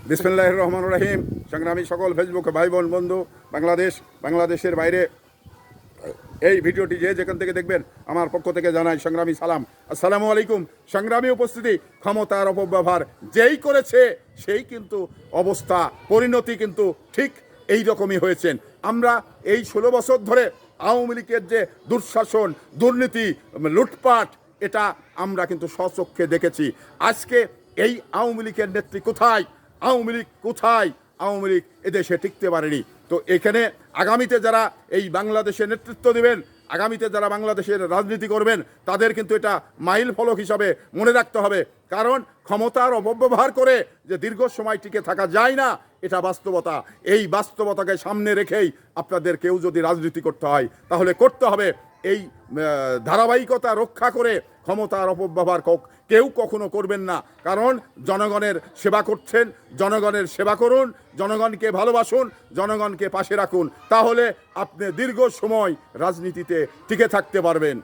বিসমিল্লাহির রহমানির রহিম। সংগ্রামী সকল ফেসবুক ভাই বোন বন্ধু, বাংলাদেশের বাইরে এই ভিডিওটি যেখান থেকে দেখবেন আমার পক্ষ থেকে জানাই সংগ্রামী সালাম, আসসালামু আলাইকুম। সংগ্রামী উপস্থিতি, ক্ষমতার অপব্যবহার যেই করেছে সেই কিন্তু অবস্থা পরিণতি কিন্তু ঠিক এই রকমই হয়েছেন। আমরা এই 16 বছর ধরে আওয়ামী লীগের যে দুঃশাসন, দুর্নীতি, লুটপাট, এটা আমরা কিন্তু স্বচক্ষে দেখেছি। আজকে এই আওয়ামী লীগের নেত্রী কোথায়? আওয়ামী লীগ কোথায়? আওয়ামী লীগ এদেশে টিকতে পারেনি। তো এখানে আগামীতে যারা এই বাংলাদেশের নেতৃত্ব দেবেন, আগামীতে যারা বাংলাদেশের রাজনীতি করবেন, তাদের কিন্তু এটা মাইল ফলক হিসাবে মনে রাখতে হবে। কারণ ক্ষমতার অপব্যবহার করে যে দীর্ঘ সময় টিকে থাকা যায় না, এটা বাস্তবতা। এই বাস্তবতাকে সামনে রেখেই আপনাদের কেউ যদি রাজনীতি করতে হয়, তাহলে করতে হবে এই ধারাবাহিকতা রক্ষা করে। ক্ষমতার অপব্যবহার কেউ কখনো করবেন না। কারণ জনগণের সেবা করছেন, জনগণের সেবা করুন, জনগণকে ভালোবাসুন, জনগণকে পাশে রাখুন, তাহলে আপনি দীর্ঘ সময় রাজনীতিতে টিকে থাকতে পারবেন।